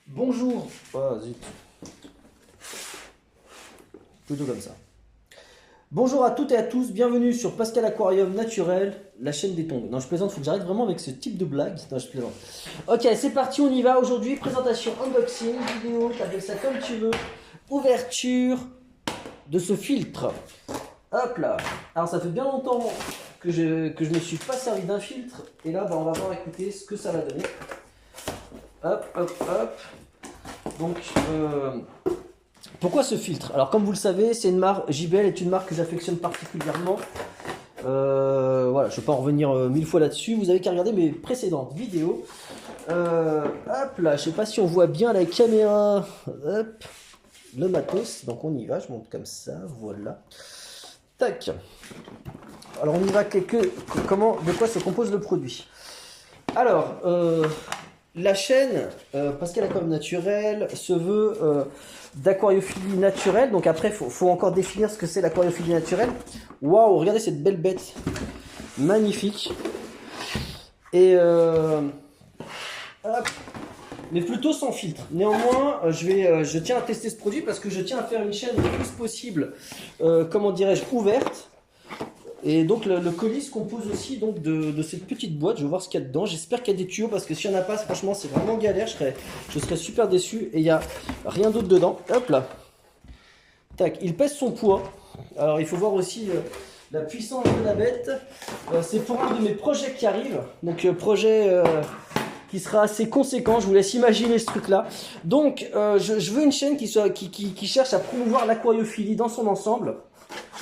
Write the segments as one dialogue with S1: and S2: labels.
S1: Bonjour. Ah, zut. Plutôt comme ça. Bonjour à toutes et à tous, bienvenue sur Pascal Aquarium Naturel, la chaîne des tongs. Non, je plaisante, faut que j'arrête vraiment avec ce type de blague. Non, je plaisante. Ok, c'est parti, on y va. Aujourd'hui, présentation, unboxing, vidéo, t'appelles ça comme tu veux. Ouverture de ce filtre. Hop là. Alors, ça fait bien longtemps que je me suis pas servi d'un filtre. Et là, bah, on va voir, écouter ce que ça va donner. Hop, hop, hop. Donc, pourquoi ce filtre? Alors, comme vous le savez, c'est une marque, JBL est une marque que j'affectionne particulièrement. Voilà, je ne vais pas en revenir mille fois là-dessus. Vous avez qu'à regarder mes précédentes vidéos. Hop là, je sais pas si on voit bien la caméra. Hop, le matos. Donc, on y va. Je monte comme ça. Voilà. Tac. Alors, on y va. De quoi se compose le produit? Alors, la chaîne Pascal Aquarium Naturel se veut d'aquariophilie naturelle. Donc après, faut encore définir ce que c'est l'aquariophilie naturelle. Waouh, regardez cette belle bête. Magnifique. Et hop. Mais plutôt sans filtre. Néanmoins, je tiens à tester ce produit parce que je tiens à faire une chaîne le plus possible, comment dirais-je, ouverte. Et donc le colis se compose aussi donc de cette petite boîte. Je vais voir ce qu'il y a dedans. J'espère qu'il y a des tuyaux parce que s'il n'y en a pas, franchement, c'est vraiment galère. Je serais super déçu. Et il n'y a rien d'autre dedans. Hop là. Tac. Il pèse son poids. Alors il faut voir aussi la puissance de la bête. C'est pour un de mes projets qui arrive. Donc projet qui sera assez conséquent. Je vous laisse imaginer ce truc-là. Donc je veux une chaîne qui cherche à promouvoir l'aquariophilie dans son ensemble.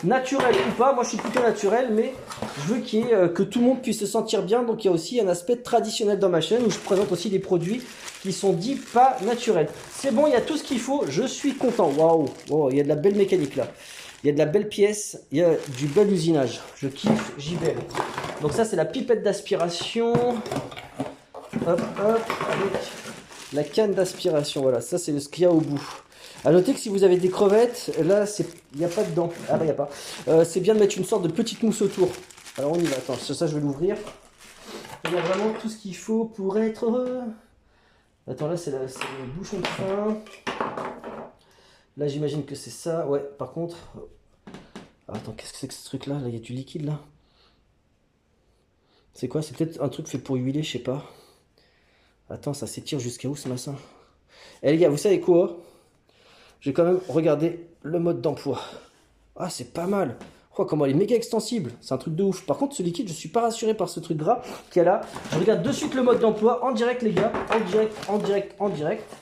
S1: Naturel ou pas, moi je suis plutôt naturel, mais je veux que tout le monde puisse se sentir bien. Donc il y a aussi un aspect traditionnel dans ma chaîne où je présente aussi des produits qui sont dits pas naturels. C'est bon, il y a tout ce qu'il faut, je suis content. Waouh, wow, il y a de la belle mécanique là. Il y a de la belle pièce, il y a du bel usinage. Je kiffe JBL. Donc ça c'est la pipette d'aspiration. Hop, hop, avec la canne d'aspiration. Voilà, ça c'est ce qu'il y a au bout. A noter que si vous avez des crevettes, là, il n'y a pas dedans. Ah bah, il n'y a pas. C'est bien de mettre une sorte de petite mousse autour. Alors, on y va. Attends, ça, je vais l'ouvrir. Il y a vraiment tout ce qu'il faut pour être heureux. Attends, là, c'est le bouchon de fin. Là, j'imagine que c'est ça. Ouais, par contre... Ah, attends, qu'est-ce que c'est que ce truc-là? Là, il y a du liquide, là. C'est quoi? C'est peut-être un truc fait pour huiler, je sais pas. Attends, ça s'étire jusqu'à où, ce machin? Eh, les gars, vous savez quoi? Je vais quand même regarder le mode d'emploi. Ah, c'est pas mal. Oh, comment elle est méga extensible. C'est un truc de ouf. Par contre, ce liquide, je suis pas rassuré par ce truc gras qu'il y a là. Je regarde de suite le mode d'emploi en direct, les gars. En direct, en direct, en direct.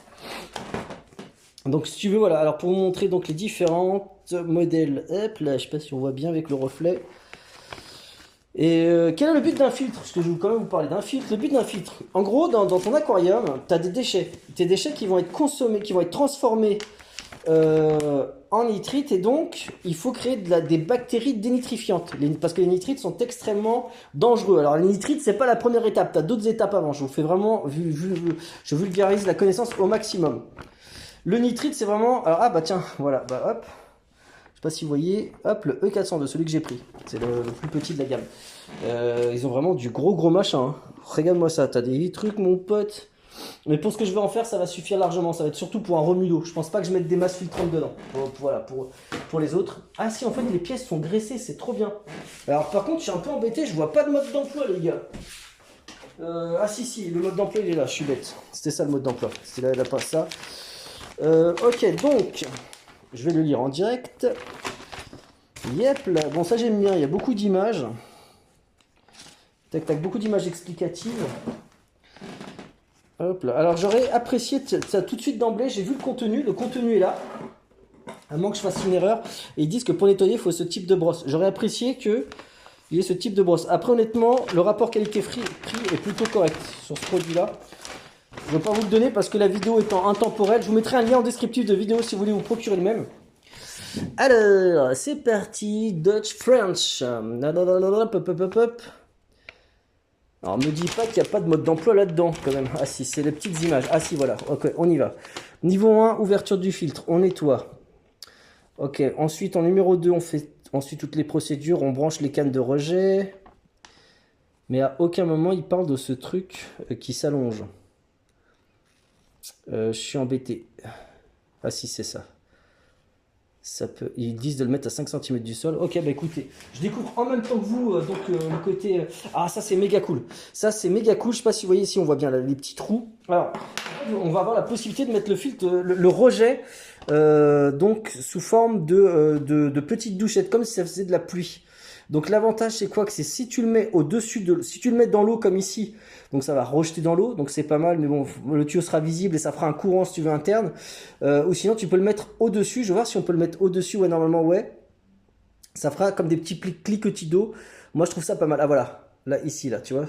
S1: Donc, si tu veux, voilà. Alors, pour vous montrer donc les différents modèles. Hop là, je sais pas si on voit bien avec le reflet. Et quel est le but d'un filtre? Parce que je vais quand même vous parler d'un filtre. Le but d'un filtre, en gros, dans ton aquarium, tu as des déchets. Des déchets qui vont être consommés, qui vont être transformés en nitrite, et donc il faut créer des bactéries dénitrifiantes parce que les nitrites sont extrêmement dangereux. Alors les nitrites, c'est pas la première étape, tu as d'autres étapes avant. Je vous fais vraiment, je vulgarise la connaissance au maximum. Le nitrite, c'est vraiment, alors, ah bah tiens, voilà, bah hop, je sais pas si vous voyez, hop, le E402, celui que j'ai pris, c'est le plus petit de la gamme. Ils ont vraiment du gros machin, hein. Regarde-moi ça, t'as des trucs, mon pote. Mais pour ce que je vais en faire, ça va suffire largement. Ça va être surtout pour un remudo. Je pense pas que je mette des masses filtrantes dedans. Voilà, pour les autres. Ah si, en fait, les pièces sont graissées, c'est trop bien. Alors par contre, je suis un peu embêté, je vois pas de mode d'emploi, les gars. Ah si, le mode d'emploi, il est là, je suis bête. C'était ça le mode d'emploi. C'était là, pas ça. Ok, donc, je vais le lire en direct. Yep, là. Bon, ça j'aime bien, il y a beaucoup d'images. Tac, tac, beaucoup d'images explicatives. Hop là. Alors j'aurais apprécié ça tout de suite d'emblée, j'ai vu le contenu est là, à moins que je fasse une erreur, et ils disent que pour nettoyer il faut ce type de brosse. J'aurais apprécié qu'il y ait ce type de brosse. Après honnêtement, le rapport qualité-prix est plutôt correct sur ce produit-là. Je ne vais pas vous le donner parce que la vidéo étant intemporelle, je vous mettrai un lien en descriptif de vidéo si vous voulez vous procurer le même. Alors, c'est parti, Dutch French. Hop. Alors, me dis pas qu'il n'y a pas de mode d'emploi là-dedans, quand même. Ah si, c'est les petites images. Ah si, voilà. Ok, on y va. Niveau 1, ouverture du filtre. On nettoie. Ok, ensuite, en numéro 2, on fait ensuite toutes les procédures. On branche les cannes de rejet. Mais à aucun moment, il parle de ce truc qui s'allonge. Je suis embêté. Ah si, c'est ça. Ça peut... Ils disent de le mettre à 5 cm du sol. Ok, bah écoutez, je découvre en même temps que vous le côté... Ah, ça c'est méga cool. Ça c'est méga cool. Je sais pas si vous voyez ici, on voit bien là, les petits trous. Alors, on va avoir la possibilité de mettre le filtre, le rejet, donc sous forme de petites douchettes, comme si ça faisait de la pluie. Donc l'avantage c'est quoi? Que c'est si tu le mets au-dessus de... Si tu le mets dans l'eau comme ici, donc ça va rejeter dans l'eau, donc c'est pas mal, mais bon, le tuyau sera visible et ça fera un courant si tu veux interne. Ou sinon tu peux le mettre au-dessus, je vais voir si on peut le mettre au-dessus, ouais normalement ouais. Ça fera comme des petits cliquetis d'eau. Moi je trouve ça pas mal. Ah voilà, là ici, là, tu vois.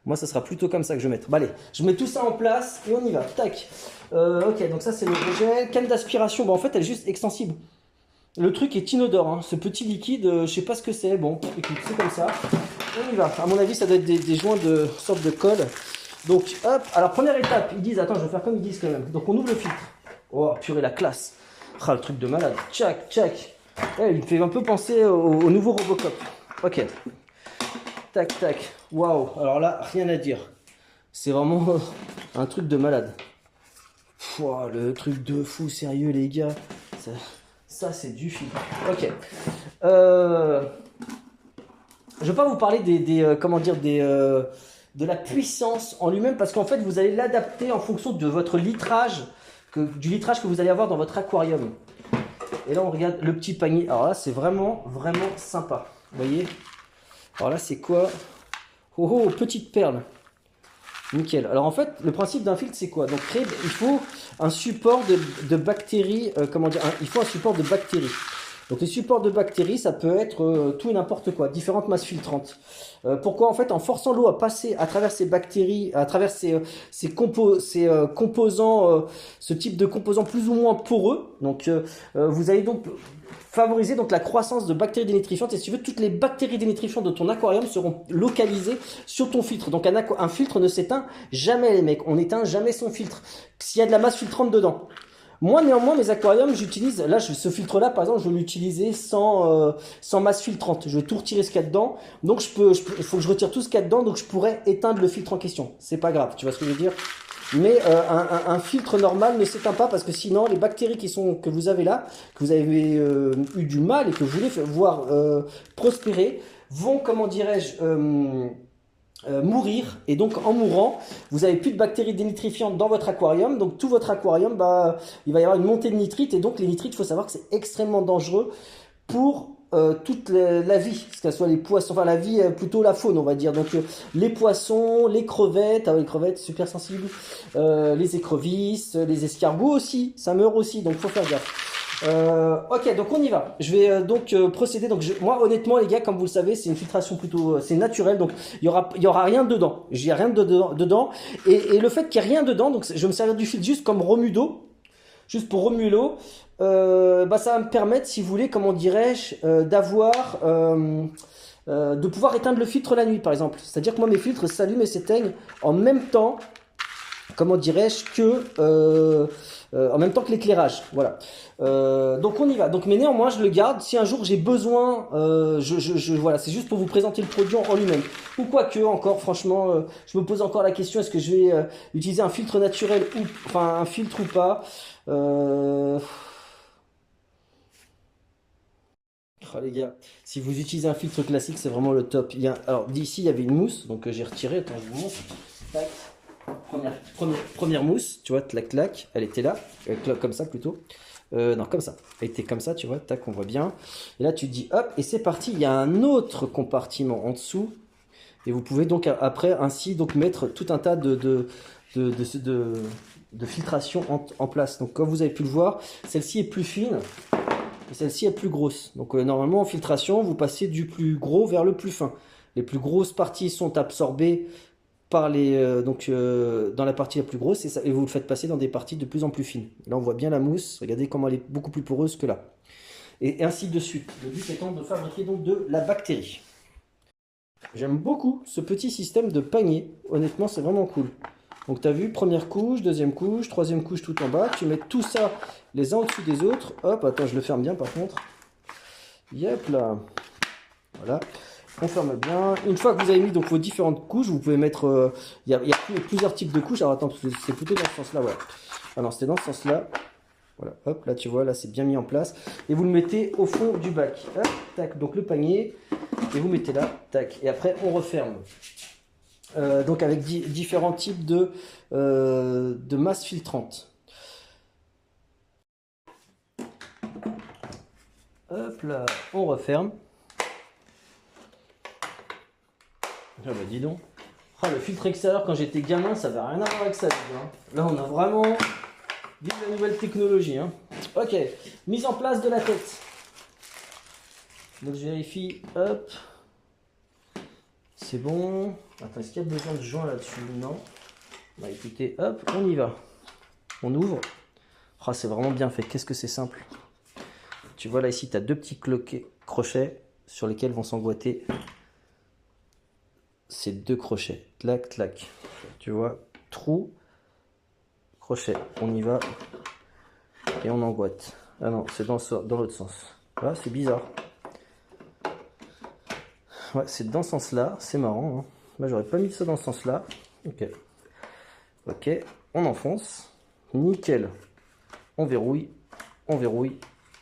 S1: Moi ça sera plutôt comme ça que je vais mettre. Bon allez, je mets tout ça en place et on y va, tac. Ok, donc ça c'est le rejet. Canne d'aspiration, bon en fait elle est juste extensible. Le truc est inodore, hein. Ce petit liquide, je sais pas ce que c'est. Bon, écoute, c'est comme ça. On y va. À mon avis, ça doit être des joints de sorte de colle. Donc, hop. Alors, première étape, ils disent, attends, je vais faire comme ils disent quand même. Donc, on ouvre le filtre. Oh, purée, la classe. Ah, le truc de malade. Tchac, tchac. Il me fait un peu penser au nouveau Robocop. Ok. Tac, tac. Waouh. Alors là, rien à dire. C'est vraiment un truc de malade. Pouah, le truc de fou, sérieux, les gars. Ça c'est du film. Ok. Je vais pas vous parler comment dire, de la puissance en lui-même parce qu'en fait vous allez l'adapter en fonction de votre litrage, du litrage que vous allez avoir dans votre aquarium. Et là on regarde le petit panier. Alors là c'est vraiment sympa. Vous voyez. Alors là c'est quoi? Oh oh, petite perle. Nickel. Alors en fait, le principe d'un filtre, c'est quoi? Donc il faut un support de bactéries, comment dire, il faut un support de bactéries. Donc les supports de bactéries, ça peut être tout et n'importe quoi, différentes masses filtrantes. Pourquoi? En fait, en forçant l'eau à passer à travers ces bactéries, à travers ces composants, ce type de composants plus ou moins poreux, donc vous allez donc favoriser donc la croissance de bactéries dénitrifiantes. Et si tu veux, toutes les bactéries dénitrifiantes de ton aquarium seront localisées sur ton filtre. Donc un filtre ne s'éteint jamais, les mecs. On n'éteint jamais son filtre s'il y a de la masse filtrante dedans. Moi, néanmoins, mes aquariums, j'utilise, là, ce filtre-là, par exemple, je vais l'utiliser sans masse filtrante. Je vais tout retirer ce qu'il y a dedans. Donc, il faut que je retire tout ce qu'il y a dedans. Donc, je pourrais éteindre le filtre en question. C'est pas grave, tu vois ce que je veux dire? Mais un filtre normal ne s'éteint pas parce que sinon, les bactéries que vous avez là, que vous avez eu du mal et que vous voulez voir prospérer, vont, comment dirais-je, mourir. Et donc en mourant, vous n'avez plus de bactéries dénitrifiantes dans votre aquarium. Donc tout votre aquarium, il va y avoir une montée de nitrites. Et donc les nitrites, il faut savoir que c'est extrêmement dangereux pour toute la vie, que ce soit les poissons, enfin la vie, plutôt la faune on va dire. Donc les poissons, les crevettes, les crevettes super sensibles, les écrevisses, les escargots aussi, ça meurt aussi, donc faut faire gaffe. Ok, donc on y va. Je vais donc procéder. Donc moi honnêtement les gars, comme vous le savez, c'est une filtration plutôt, c'est naturel, donc il y aura rien dedans. J'ai rien dedans. Et le fait qu'il n'y ait rien dedans, donc je vais me servir du filtre juste comme remue d'eau, juste pour remuer l'eau. Ça va me permettre, si vous voulez, comment dirais-je, de pouvoir éteindre le filtre la nuit, par exemple. C'est-à-dire que moi mes filtres s'allument et s'éteignent en même temps, comment dirais-je, en même temps que l'éclairage, voilà. Donc on y va. Donc mais néanmoins je le garde. Si un jour j'ai besoin, voilà, c'est juste pour vous présenter le produit en lui-même. Ou quoique encore, franchement, je me pose encore la question, est-ce que je vais utiliser un filtre naturel ou, enfin un filtre ou pas. Oh, les gars, si vous utilisez un filtre classique, c'est vraiment le top. Alors d'ici il y avait une mousse, donc j'ai retiré. Attends, je vous montre. Tac. Première mousse, tu vois, clac clac, elle était là, comme ça plutôt. Non, comme ça. Elle était comme ça, tu vois, tac, on voit bien. Et là, tu te dis, hop, et c'est parti. Il y a un autre compartiment en dessous. Et vous pouvez donc après ainsi donc mettre tout un tas de filtration en place. Donc comme vous avez pu le voir, celle-ci est plus fine et celle-ci est plus grosse. Donc normalement en filtration, vous passez du plus gros vers le plus fin. Les plus grosses parties sont absorbées par dans la partie la plus grosse et vous le faites passer dans des parties de plus en plus fines. Là on voit bien la mousse, regardez comment elle est beaucoup plus poreuse que là. Et ainsi de suite. Le but étant de fabriquer donc de la bactérie. J'aime beaucoup ce petit système de panier, honnêtement c'est vraiment cool. Donc tu as vu, première couche, deuxième couche, troisième couche tout en bas, tu mets tout ça les uns au-dessus des autres. Hop, attends je le ferme bien par contre. Yep là, voilà. On ferme bien. Une fois que vous avez mis donc vos différentes couches, vous pouvez mettre. Il y a plusieurs types de couches. Alors attends, c'est plutôt dans ce sens-là, ouais. Ah non, c'était dans ce sens-là. Voilà, hop, là tu vois, là c'est bien mis en place. Et vous le mettez au fond du bac. Hop, tac, donc le panier. Et vous mettez là, tac. Et après, on referme. Donc avec différents types de masse filtrante. Hop là, on referme. Ah bah dis donc. Ah, le filtre extérieur quand j'étais gamin, ça n'avait rien à voir avec ça. Hein. Là on a vraiment vu la nouvelle technologie. Hein. Ok, mise en place de la tête. Donc je vérifie, hop. C'est bon. Attends, est-ce qu'il y a besoin de joint là-dessus? Non. Bah écoutez, hop, on y va. On ouvre. Oh, c'est vraiment bien fait. Qu'est-ce que c'est simple. Tu vois là ici, tu as deux petits crochets sur lesquels vont s'emboîter ces deux crochets. Clac, clac. Tu vois, trou, crochet. On y va et on emboîte. Ah non, c'est dans l'autre sens. Voilà, c'est bizarre. Ouais, c'est dans ce sens-là. C'est marrant. Hein. Moi, j'aurais pas mis ça dans ce sens-là. Ok. Ok, on enfonce. Nickel. On verrouille. On verrouille.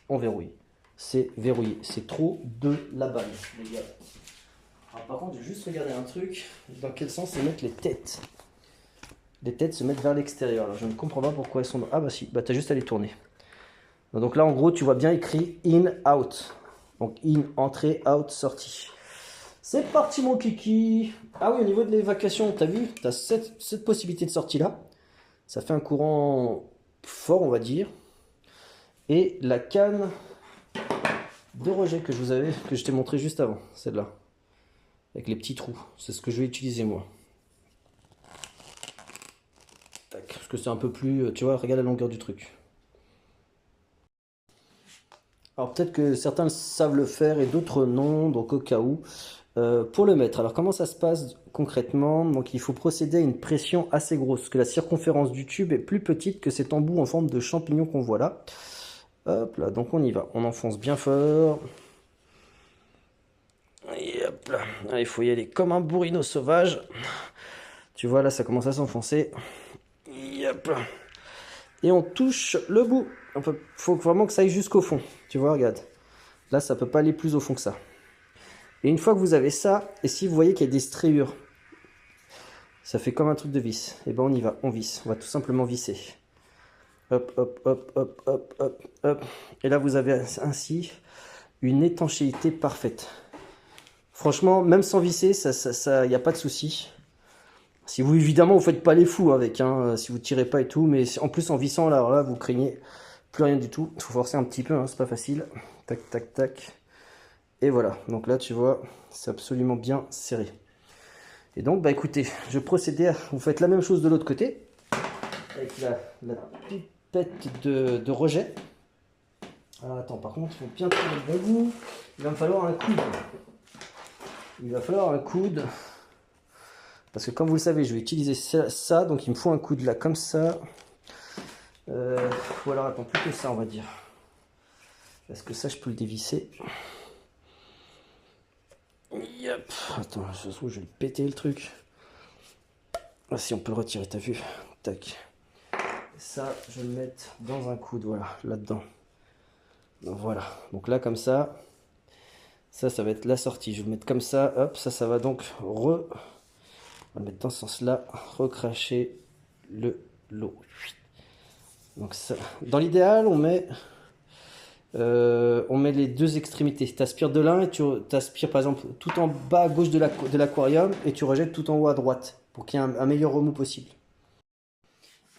S1: On verrouille. C'est verrouillé. C'est trop de la balle, les gars. Alors, par contre, je vais juste regarder un truc. Dans quel sens se mettent les têtes? Les têtes se mettent vers l'extérieur. Alors, je ne comprends pas pourquoi elles sont dans... Ah bah si, bah t'as juste à les tourner. Donc là, en gros, tu vois bien écrit in, out. Donc in, entrée, out, sortie. C'est parti, mon kiki. Ah oui, au niveau de l'évacuation, t'as vu? T'as cette possibilité de sortie là. Ça fait un courant fort, on va dire. Et la canne de rejet que je t'ai montré juste avant, celle-là. Avec les petits trous. C'est ce que je vais utiliser moi. Tac, parce que c'est un peu plus... Tu vois, regarde la longueur du truc. Alors peut-être que certains savent le faire et d'autres non, donc au cas où. Pour le mettre, alors comment ça se passe concrètement? Donc il faut procéder à une pression assez grosse, que la circonférence du tube est plus petite que cet embout en forme de champignon qu'on voit là. Hop là, donc on y va, on enfonce bien fort. Et hop là, là, il faut y aller comme un bourrino sauvage. Tu vois là, ça commence à s'enfoncer. Hop là. Et on touche le bout. Il faut vraiment que ça aille jusqu'au fond. Tu vois, regarde. Là, ça peut pas aller plus au fond que ça. Et une fois que vous avez ça, et si vous voyez qu'il y a des striures, ça fait comme un truc de vis. Et ben on y va, on visse. On va tout simplement visser. Hop, hop, hop, hop, hop, hop, hop. Et là, vous avez ainsi une étanchéité parfaite. Franchement, même sans visser, il n'y a pas de souci. Si vous, évidemment, vous faites pas les fous avec, hein, si vous tirez pas et tout, mais en plus en vissant, là, alors là, vous craignez plus rien du tout. Il faut forcer un petit peu, hein, c'est pas facile. Tac, tac, tac. Et voilà, donc là, tu vois, c'est absolument bien serré. Et donc, bah écoutez, je procédais à... Vous faites la même chose de l'autre côté, avec la pipette de rejet. Ah, attends, par contre, il faut bien tourner le bon bout. Il va me falloir un coude. Il va falloir un coude. Parce que comme vous le savez, je vais utiliser ça, donc il me faut un coude là, comme ça. Ou alors, attends, plutôt ça, on va dire. Est-ce que ça, je peux le dévisser? Yep. Attends, je trouve je vais le péter le truc. Ah si, on peut le retirer, t'as vu? Tac. Ça, je vais le mettre dans un coude, voilà, là-dedans. Donc voilà, donc là comme ça, ça va être la sortie. Je vais le mettre comme ça, hop, ça va donc on va le mettre dans ce sens-là, recracher l'eau. Donc ça, dans l'idéal, on met les deux extrémités. Tu aspires de l'un et tu aspires par exemple tout en bas à gauche de l'aquarium et tu rejettes tout en haut à droite pour qu'il y ait un meilleur remous possible.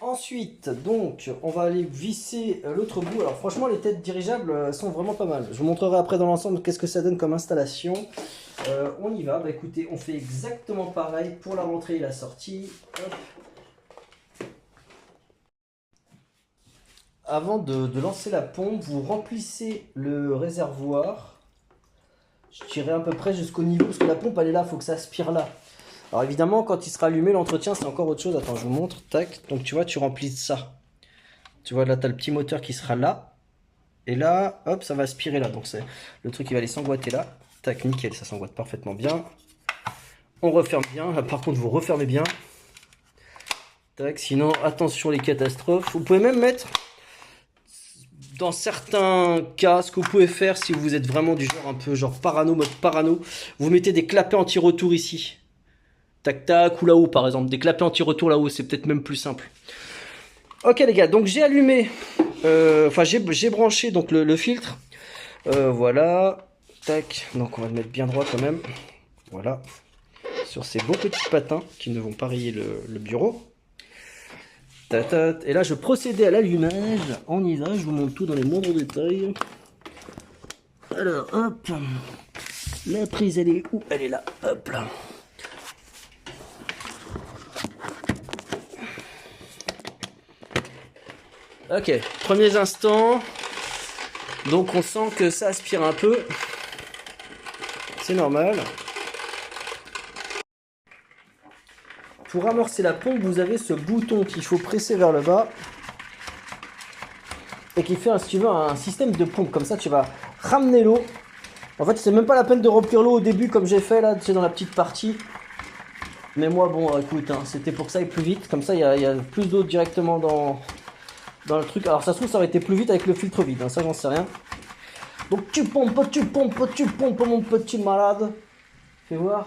S1: Ensuite, donc, on va aller visser l'autre bout. Alors franchement, les têtes dirigeables sont vraiment pas mal. Je vous montrerai après dans l'ensemble qu'est-ce que ça donne comme installation. On y va. Bah écoutez, on fait exactement pareil pour la rentrée et la sortie. Hop. Avant de lancer la pompe, vous remplissez le réservoir. Je tirerai à peu près jusqu'au niveau, parce que la pompe elle est là, il faut que ça aspire là. Alors évidemment, quand il sera allumé, l'entretien c'est encore autre chose. Attends, je vous montre. Tac. Donc tu vois, tu remplis ça. Tu vois, là, tu as le petit moteur qui sera là. Et là, hop, ça va aspirer là. Donc le truc, il va aller s'emboîter là. Tac, nickel, ça s'emboîte parfaitement bien. On referme bien. Là, par contre, vous refermez bien. Tac, sinon, attention les catastrophes. Vous pouvez même mettre, dans certains cas, ce que vous pouvez faire si vous êtes vraiment du genre un peu genre parano, mode parano, vous mettez des clapets anti-retour ici. Tac tac, ou là-haut par exemple. Des clapets anti-retour là-haut, c'est peut-être même plus simple. Ok les gars, donc j'ai allumé, j'ai branché donc le filtre. Voilà, tac, donc on va le mettre bien droit quand même. Voilà, sur ces beaux petits patins qui ne vont pas rayer le bureau. Tatat. Et là, je procédais à l'allumage. On y va, je vous montre tout dans les moindres détails. Alors, hop. La prise, elle est où? Elle est là. Hop là. Ok, premiers instants. Donc, on sent que ça aspire un peu. C'est normal. Pour amorcer la pompe, vous avez ce bouton qu'il faut presser vers le bas et qui fait, si tu veux, un système de pompe. Comme ça, tu vas ramener l'eau. En fait, c'est même pas la peine de remplir l'eau au début comme j'ai fait là, tu sais, dans la petite partie. Mais moi, bon, écoute, hein, c'était pour que ça aille plus vite. Comme ça, il y a plus d'eau directement dans le truc. Alors, ça se trouve, ça aurait été plus vite avec le filtre vide. Hein, ça, j'en sais rien. Donc, tu pompes, mon petit malade. Fais voir.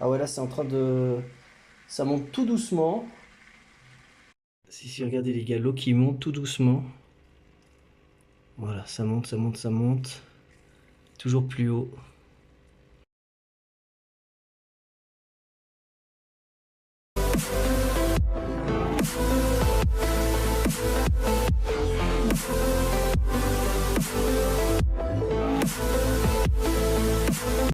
S1: Ah ouais, là, c'est en train de... Ça monte tout doucement. Si, regardez les gars, l'eau qui monte tout doucement. Voilà, ça monte, ça monte, ça monte. Toujours plus haut.